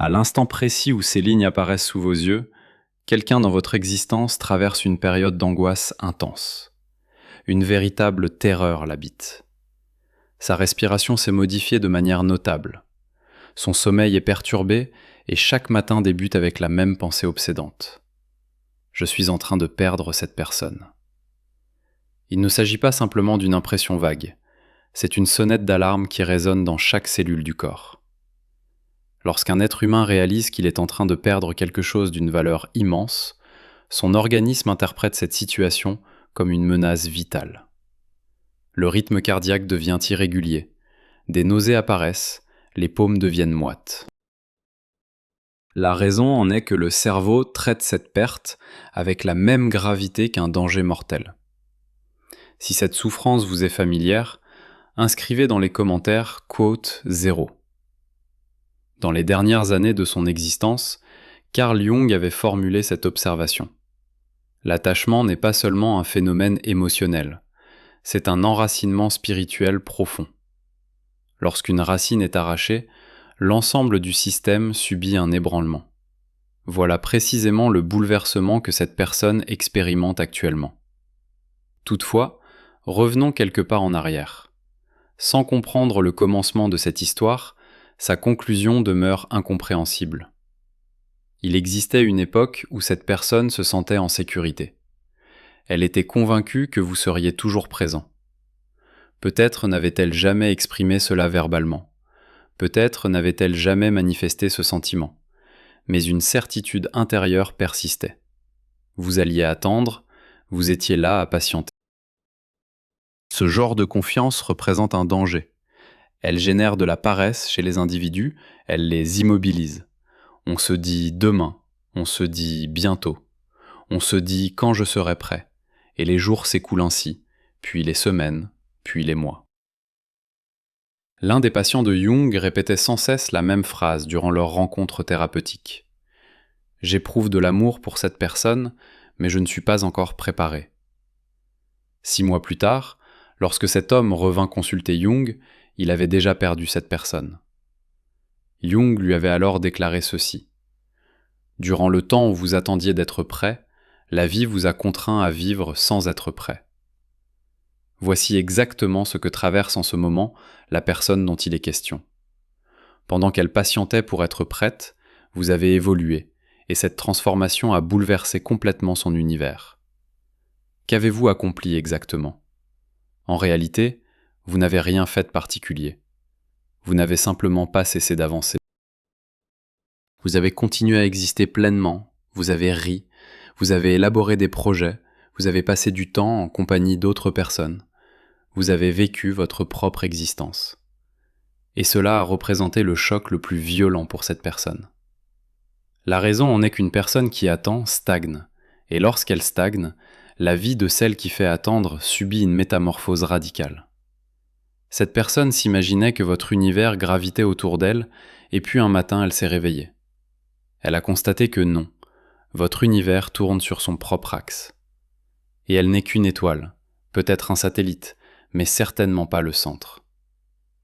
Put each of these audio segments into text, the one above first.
À l'instant précis où ces lignes apparaissent sous vos yeux, quelqu'un dans votre existence traverse une période d'angoisse intense. Une véritable terreur l'habite. Sa respiration s'est modifiée de manière notable. Son sommeil est perturbé et chaque matin débute avec la même pensée obsédante. Je suis en train de perdre cette personne. Il ne s'agit pas simplement d'une impression vague, c'est une sonnette d'alarme qui résonne dans chaque cellule du corps. Lorsqu'un être humain réalise qu'il est en train de perdre quelque chose d'une valeur immense, son organisme interprète cette situation comme une menace vitale. Le rythme cardiaque devient irrégulier, des nausées apparaissent, les paumes deviennent moites. La raison en est que le cerveau traite cette perte avec la même gravité qu'un danger mortel. Si cette souffrance vous est familière, inscrivez dans les commentaires quote 0. Dans les dernières années de son existence, Carl Jung avait formulé cette observation. L'attachement n'est pas seulement un phénomène émotionnel, c'est un enracinement spirituel profond. Lorsqu'une racine est arrachée, l'ensemble du système subit un ébranlement. Voilà précisément le bouleversement que cette personne expérimente actuellement. Toutefois, revenons quelque part en arrière. Sans comprendre le commencement de cette histoire, sa conclusion demeure incompréhensible. Il existait une époque où cette personne se sentait en sécurité. Elle était convaincue que vous seriez toujours présent. Peut-être n'avait-elle jamais exprimé cela verbalement. Peut-être n'avait-elle jamais manifesté ce sentiment. Mais une certitude intérieure persistait. Vous alliez attendre, vous étiez là à patienter. Ce genre de confiance représente un danger. Elle génère de la paresse chez les individus, elle les immobilise. On se dit demain, on se dit bientôt, on se dit quand je serai prêt, et les jours s'écoulent ainsi, puis les semaines, puis les mois. L'un des patients de Jung répétait sans cesse la même phrase durant leur rencontre thérapeutique. « J'éprouve de l'amour pour cette personne, mais je ne suis pas encore préparé. » 6 mois plus tard, lorsque cet homme revint consulter Jung, il avait déjà perdu cette personne. Jung lui avait alors déclaré ceci. « Durant le temps où vous attendiez d'être prêt, la vie vous a contraint à vivre sans être prêt. » Voici exactement ce que traverse en ce moment la personne dont il est question. Pendant qu'elle patientait pour être prête, vous avez évolué, et cette transformation a bouleversé complètement son univers. Qu'avez-vous accompli exactement ? En réalité, vous n'avez rien fait de particulier. Vous n'avez simplement pas cessé d'avancer. Vous avez continué à exister pleinement, vous avez ri, vous avez élaboré des projets, vous avez passé du temps en compagnie d'autres personnes. Vous avez vécu votre propre existence. Et cela a représenté le choc le plus violent pour cette personne. La raison en est qu'une personne qui attend stagne, et lorsqu'elle stagne, la vie de celle qui fait attendre subit une métamorphose radicale. Cette personne s'imaginait que votre univers gravitait autour d'elle, et puis un matin elle s'est réveillée. Elle a constaté que non, votre univers tourne sur son propre axe. Et elle n'est qu'une étoile, peut-être un satellite, mais certainement pas le centre.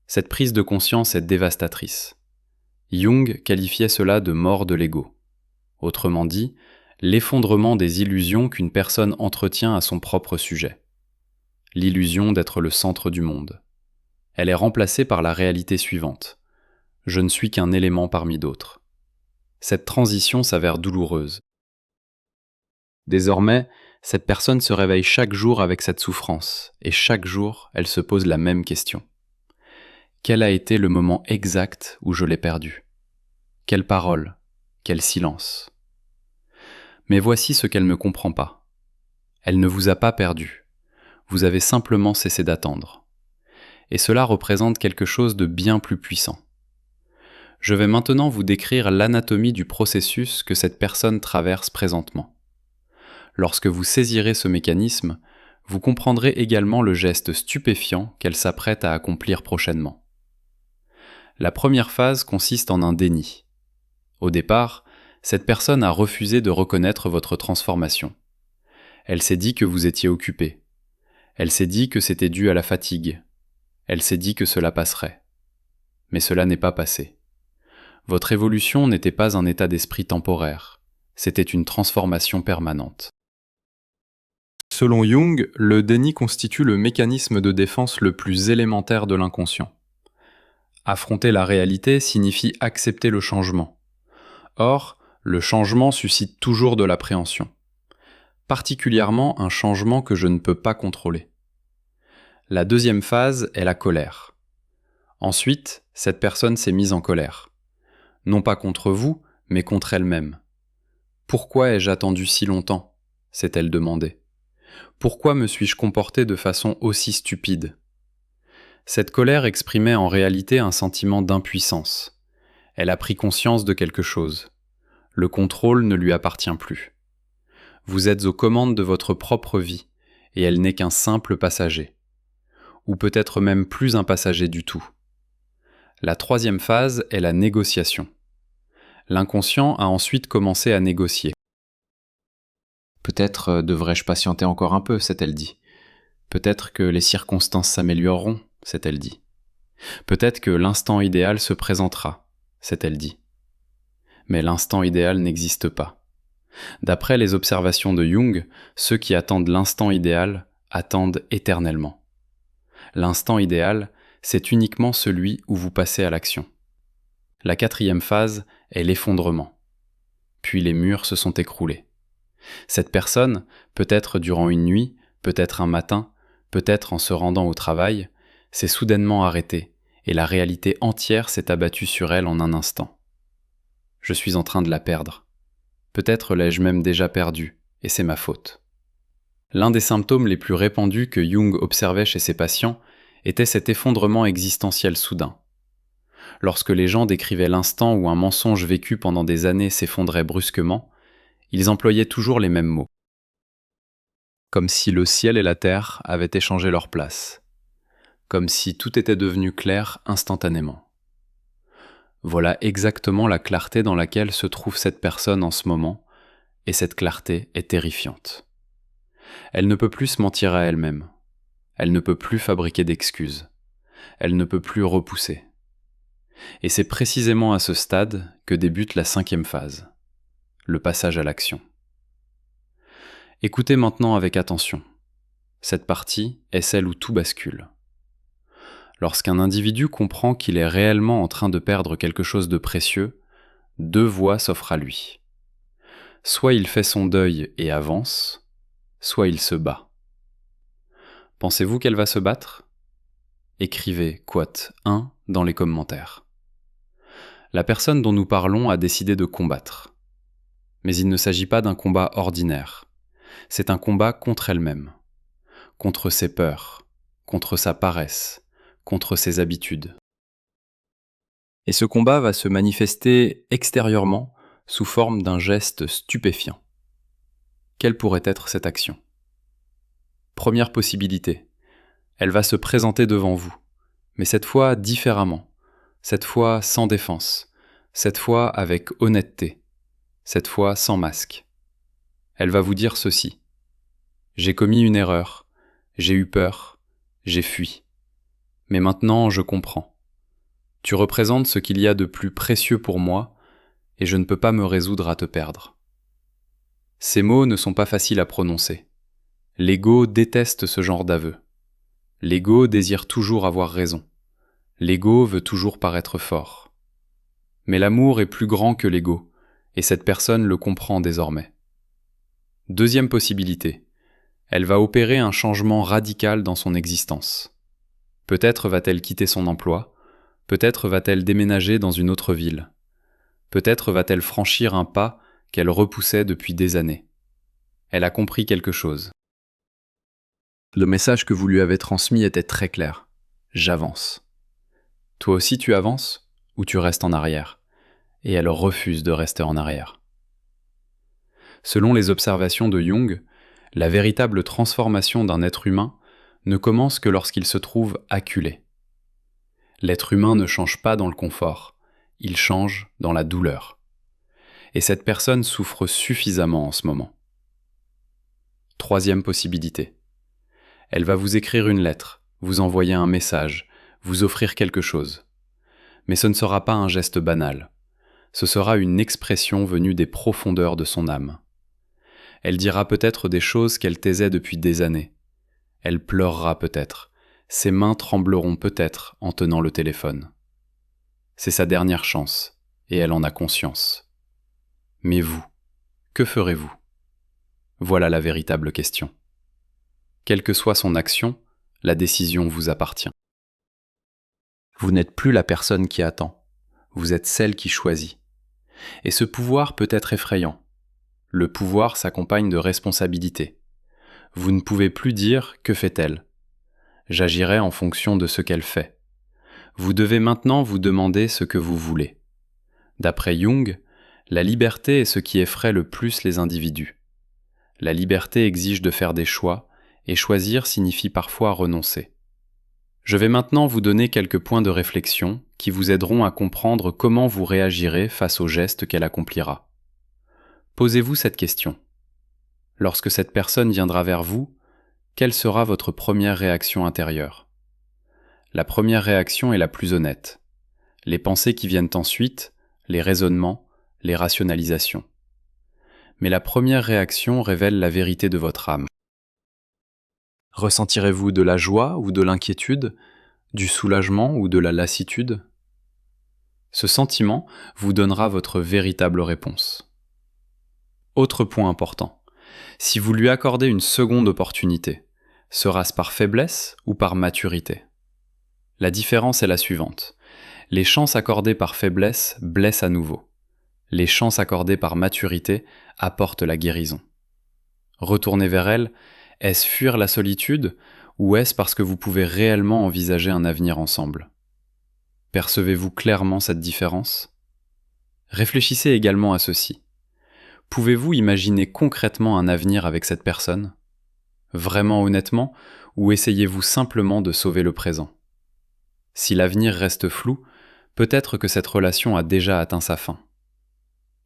Cette prise de conscience est dévastatrice. Jung qualifiait cela de mort de l'ego. Autrement dit, l'effondrement des illusions qu'une personne entretient à son propre sujet. L'illusion d'être le centre du monde. Elle est remplacée par la réalité suivante. Je ne suis qu'un élément parmi d'autres. Cette transition s'avère douloureuse. Désormais, cette personne se réveille chaque jour avec cette souffrance, et chaque jour, elle se pose la même question. Quel a été le moment exact où je l'ai perdu ? Quelle parole ? Quel silence ? Mais voici ce qu'elle ne comprend pas. Elle ne vous a pas perdu. Vous avez simplement cessé d'attendre. Et cela représente quelque chose de bien plus puissant. Je vais maintenant vous décrire l'anatomie du processus que cette personne traverse présentement. Lorsque vous saisirez ce mécanisme, vous comprendrez également le geste stupéfiant qu'elle s'apprête à accomplir prochainement. La première phase consiste en un déni. Au départ, cette personne a refusé de reconnaître votre transformation. Elle s'est dit que vous étiez occupé. Elle s'est dit que c'était dû à la fatigue. Elle s'est dit que cela passerait. Mais cela n'est pas passé. Votre évolution n'était pas un état d'esprit temporaire, c'était une transformation permanente. Selon Jung, le déni constitue le mécanisme de défense le plus élémentaire de l'inconscient. Affronter la réalité signifie accepter le changement. Or, le changement suscite toujours de l'appréhension, particulièrement un changement que je ne peux pas contrôler. La deuxième phase est la colère. Ensuite, cette personne s'est mise en colère. Non pas contre vous, mais contre elle-même. « Pourquoi ai-je attendu si longtemps ?» s'est-elle demandé. « Pourquoi me suis-je comporté de façon aussi stupide ?» Cette colère exprimait en réalité un sentiment d'impuissance. Elle a pris conscience de quelque chose. Le contrôle ne lui appartient plus. Vous êtes aux commandes de votre propre vie, et elle n'est qu'un simple passager. Ou peut-être même plus un passager du tout. La troisième phase est la négociation. L'inconscient a ensuite commencé à négocier. Peut-être devrais-je patienter encore un peu, s'est-elle dit. Peut-être que les circonstances s'amélioreront, s'est-elle dit. Peut-être que l'instant idéal se présentera, s'est-elle dit. Mais l'instant idéal n'existe pas. D'après les observations de Jung, ceux qui attendent l'instant idéal attendent éternellement. L'instant idéal, c'est uniquement celui où vous passez à l'action. La quatrième phase est l'effondrement. Puis les murs se sont écroulés. Cette personne, peut-être durant une nuit, peut-être un matin, peut-être en se rendant au travail, s'est soudainement arrêtée et la réalité entière s'est abattue sur elle en un instant. Je suis en train de la perdre. Peut-être l'ai-je même déjà perdue, et c'est ma faute. L'un des symptômes les plus répandus que Jung observait chez ses patients était cet effondrement existentiel soudain. Lorsque les gens décrivaient l'instant où un mensonge vécu pendant des années s'effondrait brusquement, ils employaient toujours les mêmes mots. Comme si le ciel et la terre avaient échangé leur place. Comme si tout était devenu clair instantanément. Voilà exactement la clarté dans laquelle se trouve cette personne en ce moment, et cette clarté est terrifiante. Elle ne peut plus se mentir à elle-même. Elle ne peut plus fabriquer d'excuses. Elle ne peut plus repousser. Et c'est précisément à ce stade que débute la cinquième phase, le passage à l'action. Écoutez maintenant avec attention. Cette partie est celle où tout bascule. Lorsqu'un individu comprend qu'il est réellement en train de perdre quelque chose de précieux, deux voies s'offrent à lui. Soit il fait son deuil et avance, soit il se bat. Pensez-vous qu'elle va se battre ? Écrivez quote 1 dans les commentaires. La personne dont nous parlons a décidé de combattre. Mais il ne s'agit pas d'un combat ordinaire. C'est un combat contre elle-même, contre ses peurs, contre sa paresse, contre ses habitudes. Et ce combat va se manifester extérieurement sous forme d'un geste stupéfiant. Quelle pourrait être cette action ? Première possibilité, elle va se présenter devant vous, mais cette fois différemment, cette fois sans défense, cette fois avec honnêteté, cette fois sans masque. Elle va vous dire ceci. J'ai commis une erreur, j'ai eu peur, j'ai fui. Mais maintenant je comprends. Tu représentes ce qu'il y a de plus précieux pour moi, et je ne peux pas me résoudre à te perdre. Ces mots ne sont pas faciles à prononcer. L'ego déteste ce genre d'aveu. L'ego désire toujours avoir raison. L'ego veut toujours paraître fort. Mais l'amour est plus grand que l'ego, et cette personne le comprend désormais. Deuxième possibilité. Elle va opérer un changement radical dans son existence. Peut-être va-t-elle quitter son emploi, peut-être va-t-elle déménager dans une autre ville, peut-être va-t-elle franchir un pas qu'elle repoussait depuis des années. Elle a compris quelque chose. Le message que vous lui avez transmis était très clair. J'avance. Toi aussi tu avances ou tu restes en arrière ? Et elle refuse de rester en arrière. Selon les observations de Jung, la véritable transformation d'un être humain ne commence que lorsqu'il se trouve acculé. L'être humain ne change pas dans le confort, il change dans la douleur. Et cette personne souffre suffisamment en ce moment. Troisième possibilité. Elle va vous écrire une lettre, vous envoyer un message, vous offrir quelque chose. Mais ce ne sera pas un geste banal. Ce sera une expression venue des profondeurs de son âme. Elle dira peut-être des choses qu'elle taisait depuis des années. Elle pleurera peut-être. Ses mains trembleront peut-être en tenant le téléphone. C'est sa dernière chance, et elle en a conscience. Mais vous, que ferez-vous ? Voilà la véritable question. Quelle que soit son action, la décision vous appartient. Vous n'êtes plus la personne qui attend, vous êtes celle qui choisit. Et ce pouvoir peut être effrayant. Le pouvoir s'accompagne de responsabilités. Vous ne pouvez plus dire « que fait-elle » ? J'agirai en fonction de ce qu'elle fait. Vous devez maintenant vous demander ce que vous voulez. D'après Jung, la liberté est ce qui effraie le plus les individus. La liberté exige de faire des choix, et choisir signifie parfois renoncer. Je vais maintenant vous donner quelques points de réflexion qui vous aideront à comprendre comment vous réagirez face au geste qu'elle accomplira. Posez-vous cette question. Lorsque cette personne viendra vers vous, quelle sera votre première réaction intérieure ? La première réaction est la plus honnête. Les pensées qui viennent ensuite, les raisonnements, les rationalisations. Mais la première réaction révèle la vérité de votre âme. Ressentirez-vous de la joie ou de l'inquiétude, du soulagement ou de la lassitude ? Ce sentiment vous donnera votre véritable réponse. Autre point important, si vous lui accordez une seconde opportunité, sera-ce par faiblesse ou par maturité ? La différence est la suivante. Les chances accordées par faiblesse blessent à nouveau. Les chances accordées par maturité apportent la guérison. Retourner vers elle, est-ce fuir la solitude ou est-ce parce que vous pouvez réellement envisager un avenir ensemble ? Percevez-vous clairement cette différence ? Réfléchissez également à ceci. Pouvez-vous imaginer concrètement un avenir avec cette personne ? Vraiment honnêtement, ou essayez-vous simplement de sauver le présent ? Si l'avenir reste flou, peut-être que cette relation a déjà atteint sa fin.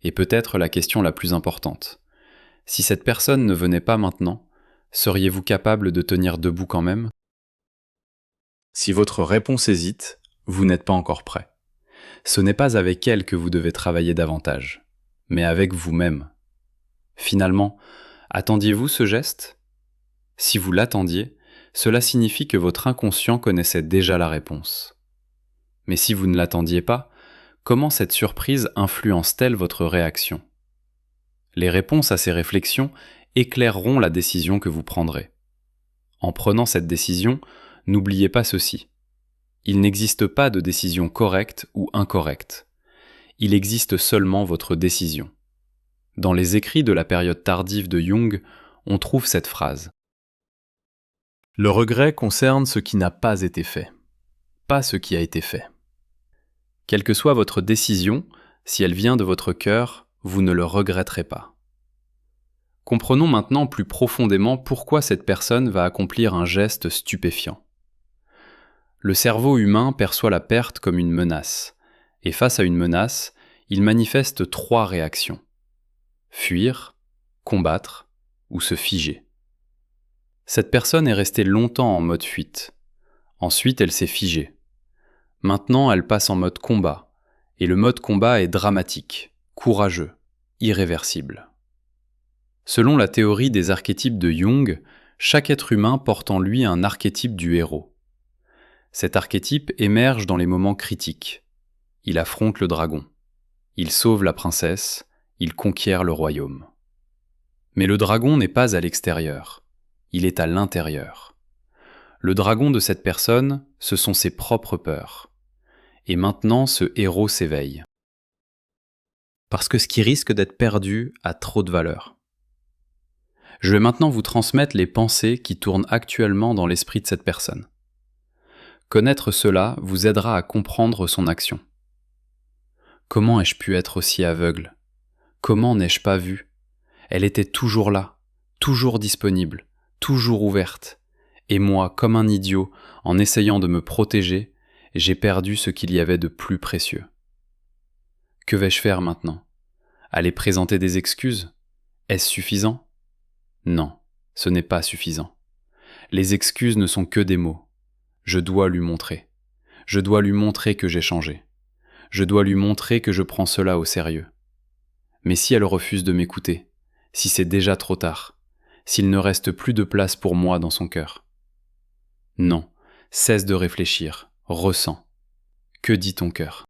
Et peut-être la question la plus importante. Si cette personne ne venait pas maintenant, seriez-vous capable de tenir debout quand même ? Si votre réponse hésite, vous n'êtes pas encore prêt. Ce n'est pas avec elle que vous devez travailler davantage, mais avec vous-même. Finalement, attendiez-vous ce geste ? Si vous l'attendiez, cela signifie que votre inconscient connaissait déjà la réponse. Mais si vous ne l'attendiez pas, comment cette surprise influence-t-elle votre réaction ? Les réponses à ces réflexions éclaireront la décision que vous prendrez. En prenant cette décision, n'oubliez pas ceci. Il n'existe pas de décision correcte ou incorrecte. Il existe seulement votre décision. Dans les écrits de la période tardive de Jung, on trouve cette phrase. Le regret concerne ce qui n'a pas été fait, pas ce qui a été fait. Quelle que soit votre décision, si elle vient de votre cœur, vous ne le regretterez pas. Comprenons maintenant plus profondément pourquoi cette personne va accomplir un geste stupéfiant. Le cerveau humain perçoit la perte comme une menace, et face à une menace, il manifeste 3 réactions. Fuir, combattre ou se figer. Cette personne est restée longtemps en mode fuite. Ensuite, elle s'est figée. Maintenant, elle passe en mode combat, et le mode combat est dramatique, courageux, irréversible. Selon la théorie des archétypes de Jung, chaque être humain porte en lui un archétype du héros. Cet archétype émerge dans les moments critiques. Il affronte le dragon. Il sauve la princesse. Il conquiert le royaume. Mais le dragon n'est pas à l'extérieur. Il est à l'intérieur. Le dragon de cette personne, ce sont ses propres peurs. Et maintenant, ce héros s'éveille. Parce que ce qui risque d'être perdu a trop de valeur. Je vais maintenant vous transmettre les pensées qui tournent actuellement dans l'esprit de cette personne. Connaître cela vous aidera à comprendre son action. Comment ai-je pu être aussi aveugle ? Comment n'ai-je pas vu ? Elle était toujours là, toujours disponible, toujours ouverte. Et moi, comme un idiot, en essayant de me protéger, j'ai perdu ce qu'il y avait de plus précieux. Que vais-je faire maintenant ? Aller présenter des excuses ? Est-ce suffisant ? Non, ce n'est pas suffisant. Les excuses ne sont que des mots. Je dois lui montrer. Je dois lui montrer que j'ai changé. Je dois lui montrer que je prends cela au sérieux. Mais si elle refuse de m'écouter, si c'est déjà trop tard, s'il ne reste plus de place pour moi dans son cœur? Non, cesse de réfléchir, ressens. Que dit ton cœur?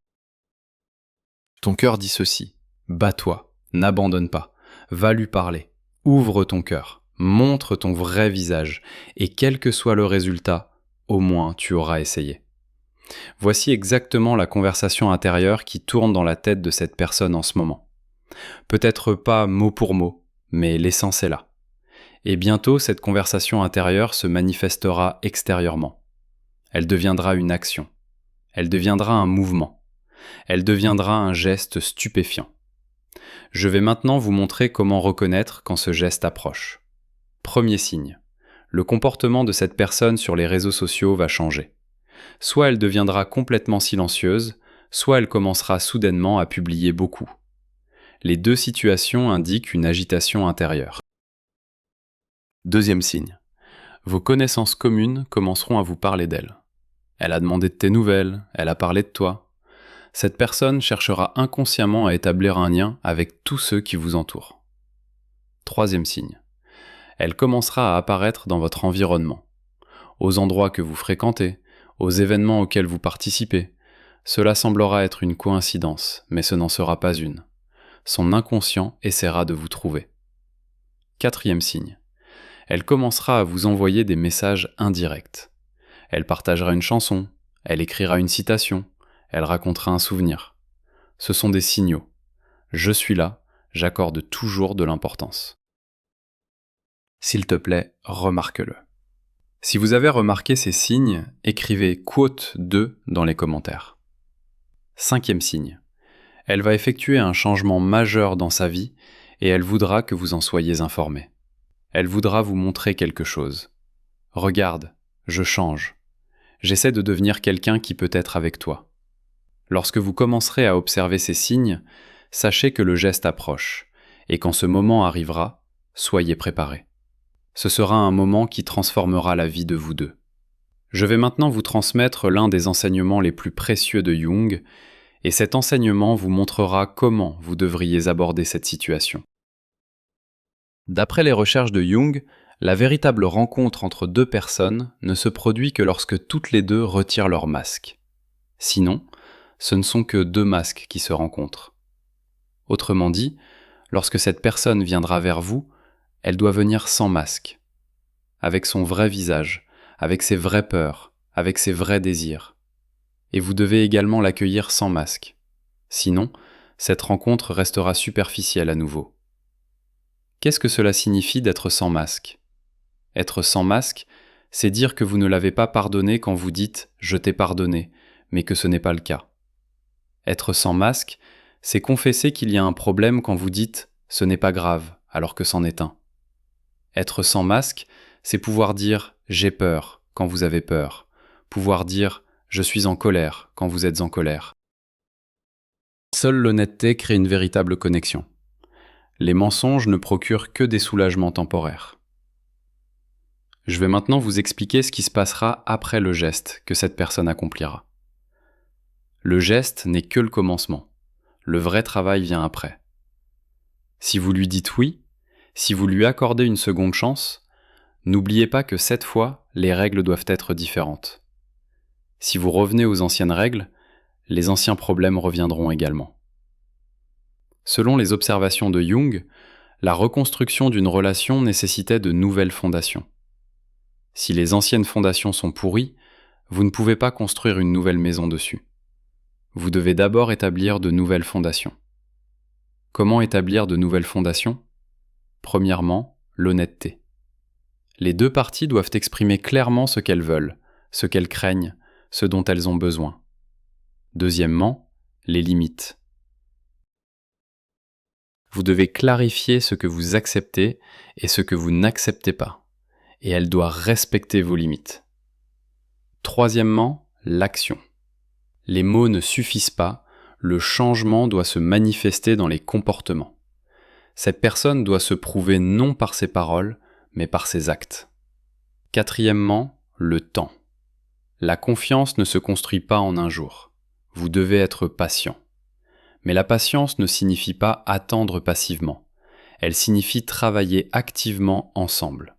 Ton cœur dit ceci: bats-toi, n'abandonne pas, va lui parler, ouvre ton cœur, montre ton vrai visage, et quel que soit le résultat, au moins tu auras essayé. Voici exactement la conversation intérieure qui tourne dans la tête de cette personne en ce moment. Peut-être pas mot pour mot, mais l'essence est là. Et bientôt, cette conversation intérieure se manifestera extérieurement. Elle deviendra une action. Elle deviendra un mouvement. Elle deviendra un geste stupéfiant. Je vais maintenant vous montrer comment reconnaître quand ce geste approche. Premier signe. Le comportement de cette personne sur les réseaux sociaux va changer. Soit elle deviendra complètement silencieuse, soit elle commencera soudainement à publier beaucoup. Les deux situations indiquent une agitation intérieure. Deuxième signe. Vos connaissances communes commenceront à vous parler d'elle. Elle a demandé de tes nouvelles, elle a parlé de toi. Cette personne cherchera inconsciemment à établir un lien avec tous ceux qui vous entourent. Troisième signe. Elle commencera à apparaître dans votre environnement, aux endroits que vous fréquentez, aux événements auxquels vous participez. Cela semblera être une coïncidence, mais ce n'en sera pas une. Son inconscient essaiera de vous trouver. Quatrième signe. Elle commencera à vous envoyer des messages indirects. Elle partagera une chanson, elle écrira une citation, elle racontera un souvenir. Ce sont des signaux. Je suis là, j'accorde toujours de l'importance. S'il te plaît, remarque-le. Si vous avez remarqué ces signes, écrivez quote 2 dans les commentaires. Cinquième signe. Elle va effectuer un changement majeur dans sa vie et elle voudra que vous en soyez informé. Elle voudra vous montrer quelque chose. Regarde, je change. J'essaie de devenir quelqu'un qui peut être avec toi. Lorsque vous commencerez à observer ces signes, sachez que le geste approche, et quand ce moment arrivera, soyez préparés. Ce sera un moment qui transformera la vie de vous deux. Je vais maintenant vous transmettre l'un des enseignements les plus précieux de Jung, et cet enseignement vous montrera comment vous devriez aborder cette situation. D'après les recherches de Jung, la véritable rencontre entre deux personnes ne se produit que lorsque toutes les deux retirent leur masque. Sinon, ce ne sont que deux masques qui se rencontrent. Autrement dit, lorsque cette personne viendra vers vous, elle doit venir sans masque, avec son vrai visage, avec ses vraies peurs, avec ses vrais désirs. Et vous devez également l'accueillir sans masque. Sinon, cette rencontre restera superficielle à nouveau. Qu'est-ce que cela signifie d'être sans masque ? Être sans masque, c'est dire que vous ne l'avez pas pardonné quand vous dites « je t'ai pardonné », mais que ce n'est pas le cas. Être sans masque, c'est confesser qu'il y a un problème quand vous dites « ce n'est pas grave », alors que c'en est un. Être sans masque, c'est pouvoir dire « j'ai peur » quand vous avez peur, pouvoir dire « je suis en colère » quand vous êtes en colère. Seule l'honnêteté crée une véritable connexion. Les mensonges ne procurent que des soulagements temporaires. Je vais maintenant vous expliquer ce qui se passera après le geste que cette personne accomplira. Le geste n'est que le commencement. Le vrai travail vient après. Si vous lui dites oui, si vous lui accordez une seconde chance, n'oubliez pas que cette fois, les règles doivent être différentes. Si vous revenez aux anciennes règles, les anciens problèmes reviendront également. Selon les observations de Jung, la reconstruction d'une relation nécessitait de nouvelles fondations. Si les anciennes fondations sont pourries, vous ne pouvez pas construire une nouvelle maison dessus. Vous devez d'abord établir de nouvelles fondations. Comment établir de nouvelles fondations ? Premièrement, l'honnêteté. Les deux parties doivent exprimer clairement ce qu'elles veulent, ce qu'elles craignent, ce dont elles ont besoin. Deuxièmement, les limites. Vous devez clarifier ce que vous acceptez et ce que vous n'acceptez pas, et elle doit respecter vos limites. Troisièmement, l'action. Les mots ne suffisent pas, le changement doit se manifester dans les comportements. Cette personne doit se prouver non par ses paroles, mais par ses actes. Quatrièmement, le temps. La confiance ne se construit pas en un jour. Vous devez être patient. Mais la patience ne signifie pas attendre passivement. Elle signifie travailler activement ensemble.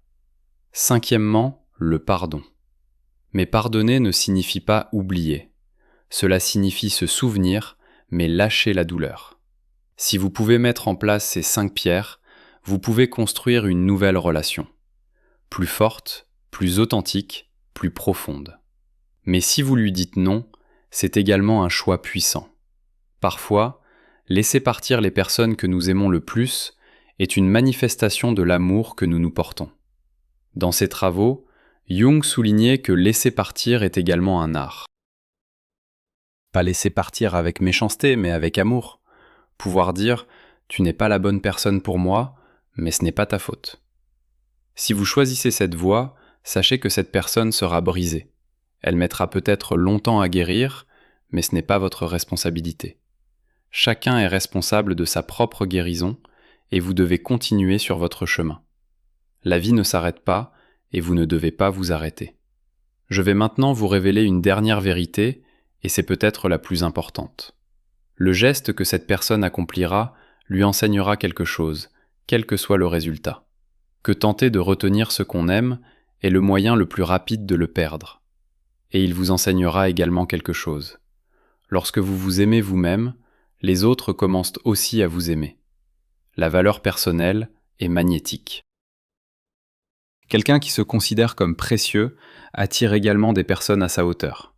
Cinquièmement, le pardon. Mais pardonner ne signifie pas oublier. Cela signifie se souvenir, mais lâcher la douleur. Si vous pouvez mettre en place ces 5 pierres, vous pouvez construire une nouvelle relation. Plus forte, plus authentique, plus profonde. Mais si vous lui dites non, c'est également un choix puissant. Parfois, laisser partir les personnes que nous aimons le plus est une manifestation de l'amour que nous nous portons. Dans ses travaux, Jung soulignait que laisser partir est également un art. Pas laisser partir avec méchanceté, mais avec amour. Pouvoir dire « tu n'es pas la bonne personne pour moi, mais ce n'est pas ta faute ». Si vous choisissez cette voie, sachez que cette personne sera brisée. Elle mettra peut-être longtemps à guérir, mais ce n'est pas votre responsabilité. Chacun est responsable de sa propre guérison et vous devez continuer sur votre chemin. La vie ne s'arrête pas et vous ne devez pas vous arrêter. Je vais maintenant vous révéler une dernière vérité et c'est peut-être la plus importante. Le geste que cette personne accomplira lui enseignera quelque chose, quel que soit le résultat. Que tenter de retenir ce qu'on aime est le moyen le plus rapide de le perdre. Et il vous enseignera également quelque chose. Lorsque vous vous aimez vous-même, les autres commencent aussi à vous aimer. La valeur personnelle est magnétique. Quelqu'un qui se considère comme précieux attire également des personnes à sa hauteur.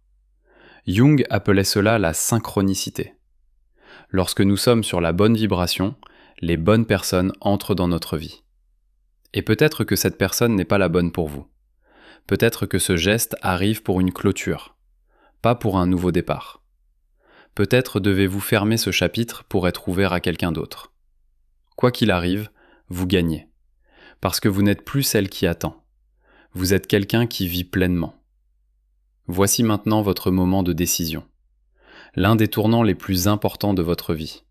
Jung appelait cela la synchronicité. Lorsque nous sommes sur la bonne vibration, les bonnes personnes entrent dans notre vie. Et peut-être que cette personne n'est pas la bonne pour vous. Peut-être que ce geste arrive pour une clôture, pas pour un nouveau départ. Peut-être devez-vous fermer ce chapitre pour être ouvert à quelqu'un d'autre. Quoi qu'il arrive, vous gagnez. Parce que vous n'êtes plus celle qui attend. Vous êtes quelqu'un qui vit pleinement. Voici maintenant votre moment de décision. L'un des tournants les plus importants de votre vie.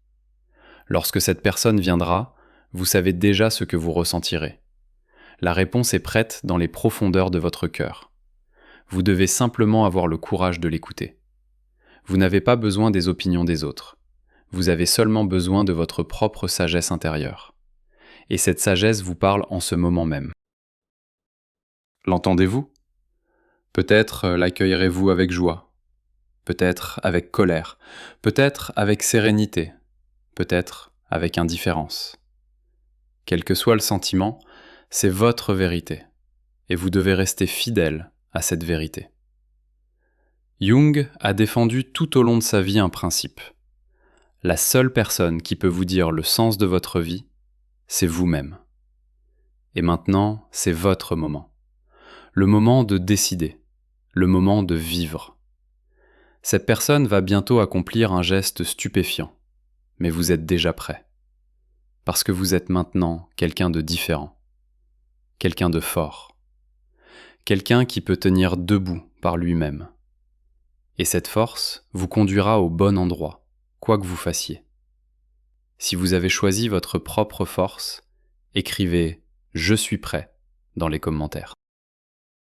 Lorsque cette personne viendra, vous savez déjà ce que vous ressentirez. La réponse est prête dans les profondeurs de votre cœur. Vous devez simplement avoir le courage de l'écouter. Vous n'avez pas besoin des opinions des autres. Vous avez seulement besoin de votre propre sagesse intérieure. Et cette sagesse vous parle en ce moment même. L'entendez-vous ? Peut-être l'accueillerez-vous avec joie, peut-être avec colère, peut-être avec sérénité, peut-être avec indifférence. Quel que soit le sentiment, c'est votre vérité, et vous devez rester fidèle à cette vérité. Jung a défendu tout au long de sa vie un principe. La seule personne qui peut vous dire le sens de votre vie, c'est vous-même. Et maintenant, c'est votre moment. Le moment de décider, le moment de vivre. Cette personne va bientôt accomplir un geste stupéfiant, mais vous êtes déjà prêt. Parce que vous êtes maintenant quelqu'un de différent, quelqu'un de fort, quelqu'un qui peut tenir debout par lui-même. Et cette force vous conduira au bon endroit, quoi que vous fassiez. Si vous avez choisi votre propre force, écrivez « Je suis prêt » dans les commentaires.